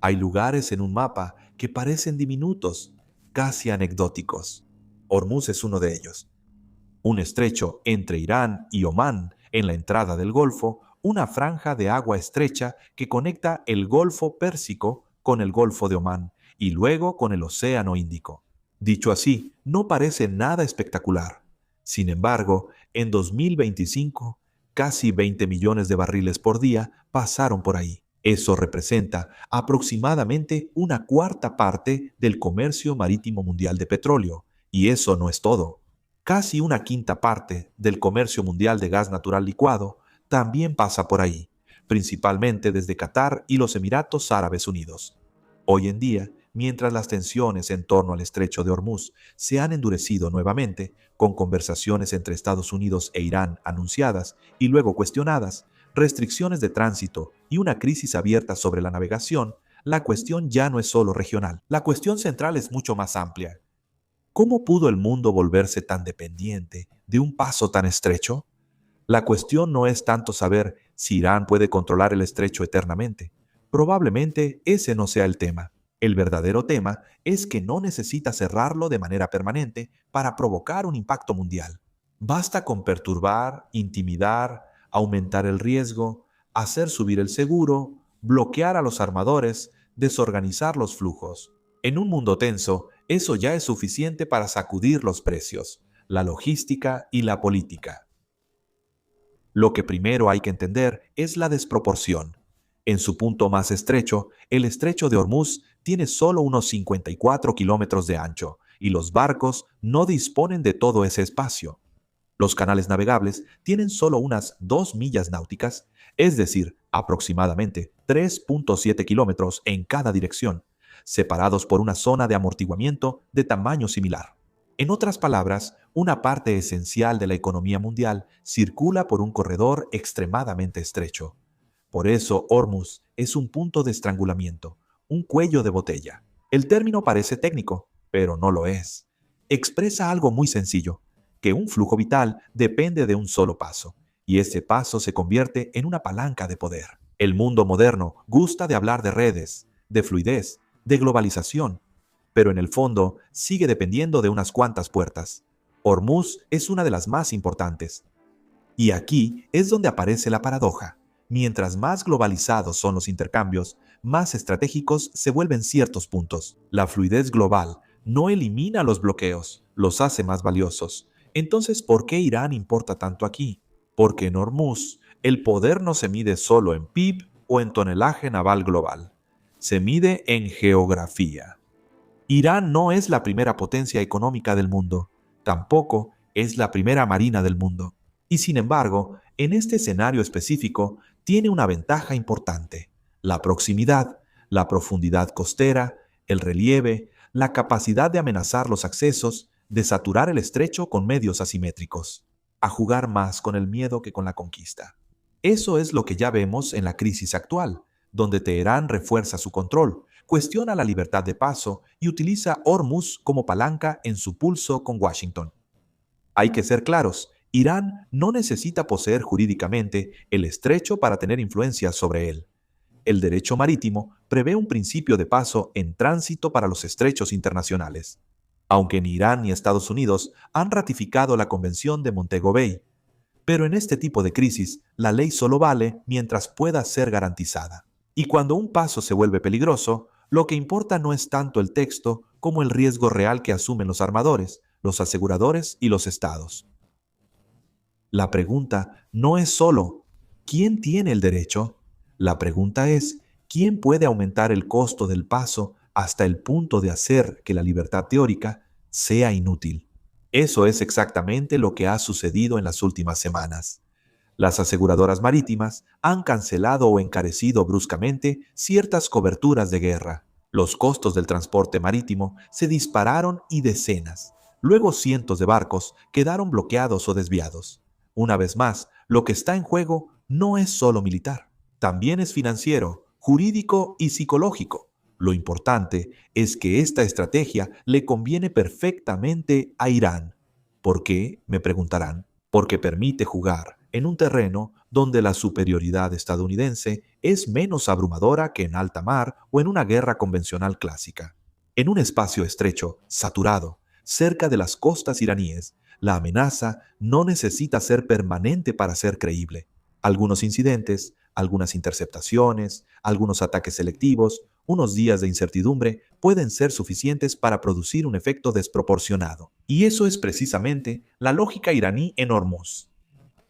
Hay lugares en un mapa que parecen diminutos, casi anecdóticos. Hormuz es uno de ellos. Un estrecho entre Irán y Omán en la entrada del Golfo, una franja de agua estrecha que conecta el Golfo Pérsico con el Golfo de Omán y luego con el Océano Índico. Dicho así, no parece nada espectacular. Sin embargo, en 2025, casi 20 millones de barriles por día pasaron por ahí. Eso representa aproximadamente una cuarta parte del comercio marítimo mundial de petróleo. Y eso no es todo. Casi una quinta parte del comercio mundial de gas natural licuado también pasa por ahí, principalmente desde Qatar y los Emiratos Árabes Unidos. Hoy en día, mientras las tensiones en torno al estrecho de Hormuz se han endurecido nuevamente, con conversaciones entre Estados Unidos e Irán anunciadas y luego cuestionadas, restricciones de tránsito y una crisis abierta sobre la navegación, la cuestión ya no es solo regional. La cuestión central es mucho más amplia. ¿Cómo pudo el mundo volverse tan dependiente de un paso tan estrecho? La cuestión no es tanto saber si Irán puede controlar el estrecho eternamente. Probablemente ese no sea el tema. El verdadero tema es que no necesita cerrarlo de manera permanente para provocar un impacto mundial. Basta con perturbar, intimidar, aumentar el riesgo, hacer subir el seguro, bloquear a los armadores, desorganizar los flujos. En un mundo tenso, eso ya es suficiente para sacudir los precios, la logística y la política. Lo que primero hay que entender es la desproporción. En su punto más estrecho, el estrecho de Hormuz tiene solo unos 54 kilómetros de ancho y los barcos no disponen de todo ese espacio. Los canales navegables tienen solo unas 2 millas náuticas, es decir, aproximadamente 3.7 kilómetros en cada dirección, separados por una zona de amortiguamiento de tamaño similar. En otras palabras, una parte esencial de la economía mundial circula por un corredor extremadamente estrecho. Por eso, Hormuz es un punto de estrangulamiento, un cuello de botella. El término parece técnico, pero no lo es. Expresa algo muy sencillo, que un flujo vital depende de un solo paso, y ese paso se convierte en una palanca de poder. El mundo moderno gusta de hablar de redes, de fluidez, de globalización, pero en el fondo sigue dependiendo de unas cuantas puertas. Hormuz es una de las más importantes. Y aquí es donde aparece la paradoja. Mientras más globalizados son los intercambios, más estratégicos se vuelven ciertos puntos. La fluidez global no elimina los bloqueos, los hace más valiosos. Entonces, ¿por qué Irán importa tanto aquí? Porque en Hormuz el poder no se mide solo en PIB o en tonelaje naval global. Se mide en geografía. Irán no es la primera potencia económica del mundo, tampoco es la primera marina del mundo. Y sin embargo, en este escenario específico, tiene una ventaja importante: la proximidad, la profundidad costera, el relieve, la capacidad de amenazar los accesos, de saturar el estrecho con medios asimétricos, a jugar más con el miedo que con la conquista. Eso es lo que ya vemos en la crisis actual, donde Teherán refuerza su control, cuestiona la libertad de paso y utiliza Hormuz como palanca en su pulso con Washington. Hay que ser claros, Irán no necesita poseer jurídicamente el estrecho para tener influencia sobre él. El derecho marítimo prevé un principio de paso en tránsito para los estrechos internacionales, aunque ni Irán ni Estados Unidos han ratificado la Convención de Montego Bay. Pero en este tipo de crisis, la ley solo vale mientras pueda ser garantizada. Y cuando un paso se vuelve peligroso, lo que importa no es tanto el texto como el riesgo real que asumen los armadores, los aseguradores y los estados. La pregunta no es solo ¿quién tiene el derecho? La pregunta es ¿quién puede aumentar el costo del paso hasta el punto de hacer que la libertad teórica sea inútil? Eso es exactamente lo que ha sucedido en las últimas semanas. Las aseguradoras marítimas han cancelado o encarecido bruscamente ciertas coberturas de guerra. Los costos del transporte marítimo se dispararon y decenas. Luego cientos de barcos quedaron bloqueados o desviados. Una vez más, lo que está en juego no es solo militar, también es financiero, jurídico y psicológico. Lo importante es que esta estrategia le conviene perfectamente a Irán. ¿Por qué?, me preguntarán. Porque permite jugar en un terreno donde la superioridad estadounidense es menos abrumadora que en alta mar o en una guerra convencional clásica. En un espacio estrecho, saturado, cerca de las costas iraníes, la amenaza no necesita ser permanente para ser creíble. Algunos incidentes, algunas interceptaciones, algunos ataques selectivos, unos días de incertidumbre pueden ser suficientes para producir un efecto desproporcionado. Y eso es precisamente la lógica iraní en Hormuz.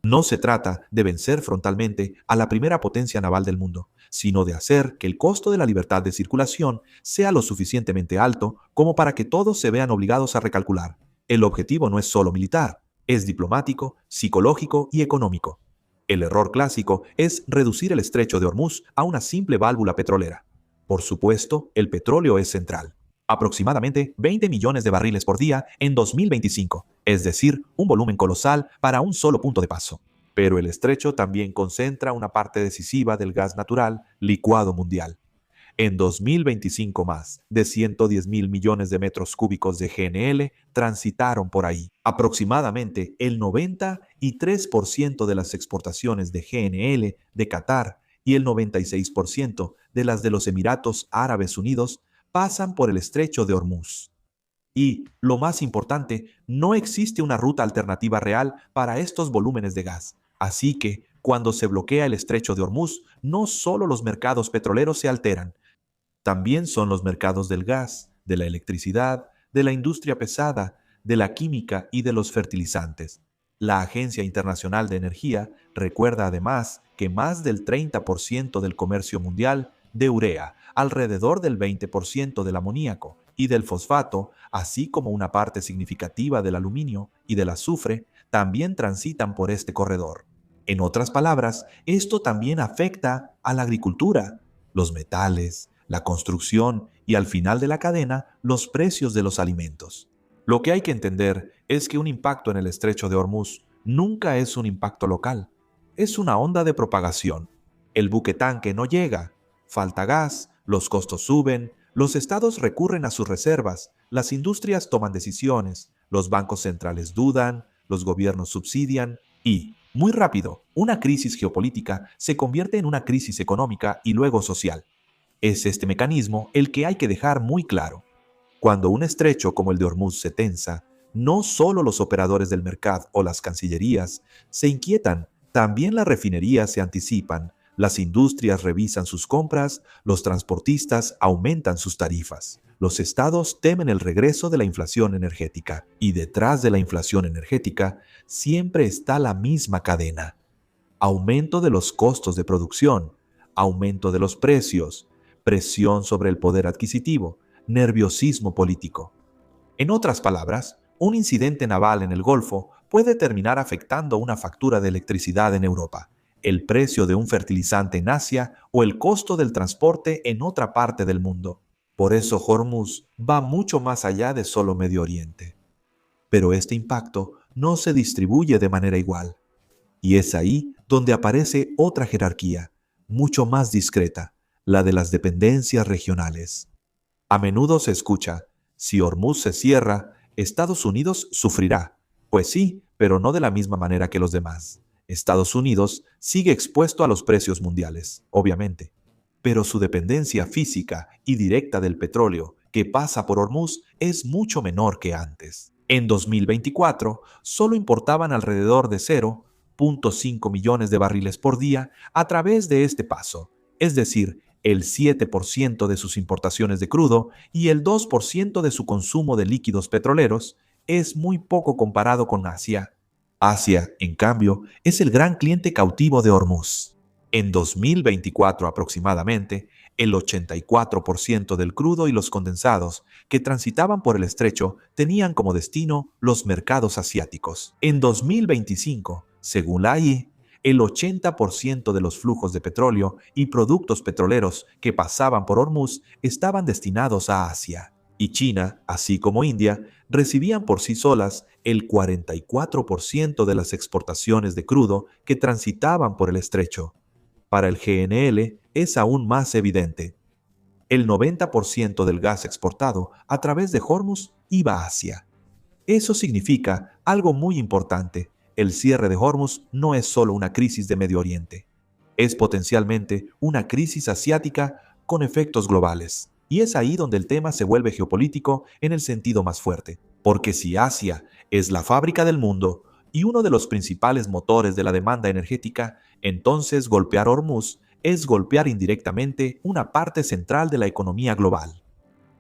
No se trata de vencer frontalmente a la primera potencia naval del mundo, sino de hacer que el costo de la libertad de circulación sea lo suficientemente alto como para que todos se vean obligados a recalcular. El objetivo no es solo militar, es diplomático, psicológico y económico. El error clásico es reducir el estrecho de Hormuz a una simple válvula petrolera. Por supuesto, el petróleo es central. Aproximadamente 20 millones de barriles por día en 2025, es decir, un volumen colosal para un solo punto de paso. Pero el estrecho también concentra una parte decisiva del gas natural licuado mundial. En 2025 más de 110 mil millones de metros cúbicos de GNL transitaron por ahí. Aproximadamente el 93% de las exportaciones de GNL de Qatar y el 96% de las de los Emiratos Árabes Unidos pasan por el estrecho de Hormuz. Y, lo más importante, no existe una ruta alternativa real para estos volúmenes de gas. Así que, cuando se bloquea el estrecho de Hormuz, no solo los mercados petroleros se alteran, también son los mercados del gas, de la electricidad, de la industria pesada, de la química y de los fertilizantes. La Agencia Internacional de Energía recuerda además que más del 30% del comercio mundial de urea, alrededor del 20% del amoníaco y del fosfato, así como una parte significativa del aluminio y del azufre, también transitan por este corredor. En otras palabras, esto también afecta a la agricultura, los metales, la construcción y al final de la cadena, los precios de los alimentos. Lo que hay que entender es que un impacto en el estrecho de Hormuz nunca es un impacto local, es una onda de propagación. El buque tanque no llega, falta gas, los costos suben, los estados recurren a sus reservas, las industrias toman decisiones, los bancos centrales dudan, los gobiernos subsidian y, muy rápido, una crisis geopolítica se convierte en una crisis económica y luego social. Es este mecanismo el que hay que dejar muy claro. Cuando un estrecho como el de Hormuz se tensa, no solo los operadores del mercado o las cancillerías se inquietan, también las refinerías se anticipan, las industrias revisan sus compras, los transportistas aumentan sus tarifas. Los estados temen el regreso de la inflación energética y detrás de la inflación energética siempre está la misma cadena. Aumento de los costos de producción, aumento de los precios, presión sobre el poder adquisitivo, nerviosismo político. En otras palabras, un incidente naval en el Golfo puede terminar afectando una factura de electricidad en Europa, el precio de un fertilizante en Asia o el costo del transporte en otra parte del mundo. Por eso Hormuz va mucho más allá de solo Medio Oriente. Pero este impacto no se distribuye de manera igual. Y es ahí donde aparece otra jerarquía, mucho más discreta, la de las dependencias regionales. A menudo se escucha, si Hormuz se cierra, Estados Unidos sufrirá. Pues sí, pero no de la misma manera que los demás. Estados Unidos sigue expuesto a los precios mundiales, obviamente, pero su dependencia física y directa del petróleo que pasa por Hormuz es mucho menor que antes. En 2024, solo importaban alrededor de 0,5 millones de barriles por día a través de este paso, es decir, el 7% de sus importaciones de crudo y el 2% de su consumo de líquidos petroleros, es muy poco comparado con Asia. Asia, en cambio, es el gran cliente cautivo de Hormuz. En 2024 aproximadamente, el 84% del crudo y los condensados que transitaban por el estrecho tenían como destino los mercados asiáticos. En 2025, según la AI, el 80% de los flujos de petróleo y productos petroleros que pasaban por Hormuz estaban destinados a Asia. Y China, así como India, recibían por sí solas el 44% de las exportaciones de crudo que transitaban por el estrecho. Para el GNL es aún más evidente. El 90% del gas exportado a través de Hormuz iba a Asia. Eso significa algo muy importante. el cierre de Hormuz no es solo una crisis de Medio Oriente, es potencialmente una crisis asiática con efectos globales. Y es ahí donde el tema se vuelve geopolítico en el sentido más fuerte, porque si Asia es la fábrica del mundo y uno de los principales motores de la demanda energética, entonces golpear Hormuz es golpear indirectamente una parte central de la economía global.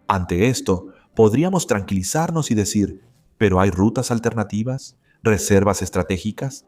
Ante esto, podríamos tranquilizarnos y decir, ¿pero hay rutas alternativas? ¿Reservas estratégicas?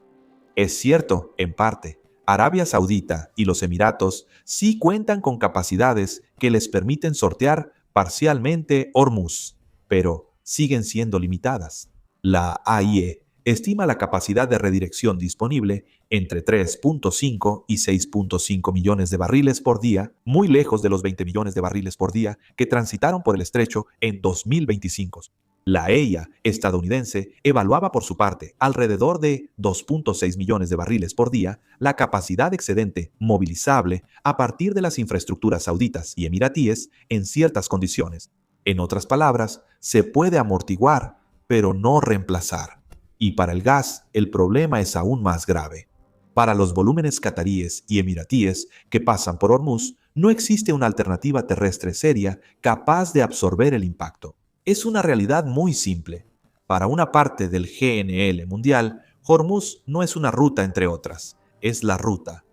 Es cierto, en parte, Arabia Saudita y los Emiratos sí cuentan con capacidades que les permiten sortear parcialmente Hormuz, pero siguen siendo limitadas. La AIE estima la capacidad de redirección disponible entre 3.5 y 6.5 millones de barriles por día, muy lejos de los 20 millones de barriles por día que transitaron por el estrecho en 2025. La EIA estadounidense evaluaba por su parte alrededor de 2.6 millones de barriles por día la capacidad excedente movilizable a partir de las infraestructuras sauditas y emiratíes en ciertas condiciones. En otras palabras, se puede amortiguar, pero no reemplazar. Y para el gas, el problema es aún más grave. Para los volúmenes cataríes y emiratíes que pasan por Hormuz, no existe una alternativa terrestre seria capaz de absorber el impacto. Es una realidad muy simple. Para una parte del GNL mundial, Hormuz no es una ruta entre otras, es la ruta.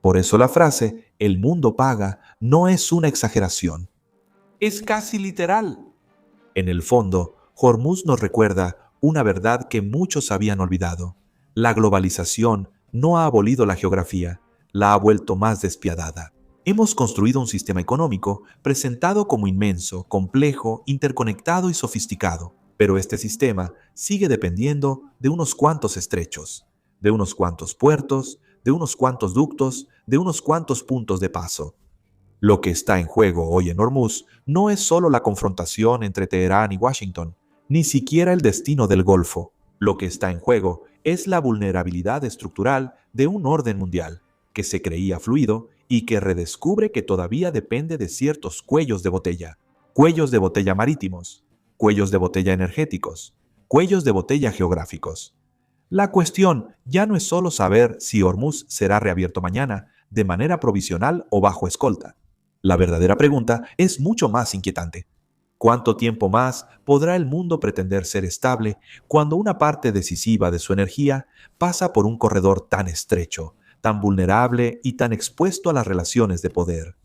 Por eso la frase "el mundo paga" no es una exageración. Es casi literal. En el fondo, Hormuz nos recuerda una verdad que muchos habían olvidado. La globalización no ha abolido la geografía, la ha vuelto más despiadada. Hemos construido un sistema económico presentado como inmenso, complejo, interconectado y sofisticado, pero este sistema sigue dependiendo de unos cuantos estrechos, de unos cuantos puertos, de unos cuantos ductos, de unos cuantos puntos de paso. Lo que está en juego hoy en Hormuz no es solo la confrontación entre Teherán y Washington, ni siquiera el destino del Golfo. Lo que está en juego es la vulnerabilidad estructural de un orden mundial que se creía fluido y que redescubre que todavía depende de ciertos cuellos de botella marítimos, cuellos de botella energéticos, cuellos de botella geográficos. La cuestión ya no es solo saber si Hormuz será reabierto mañana, de manera provisional o bajo escolta. La verdadera pregunta es mucho más inquietante. ¿Cuánto tiempo más podrá el mundo pretender ser estable cuando una parte decisiva de su energía pasa por un corredor tan estrecho, tan vulnerable y tan expuesto a las relaciones de poder?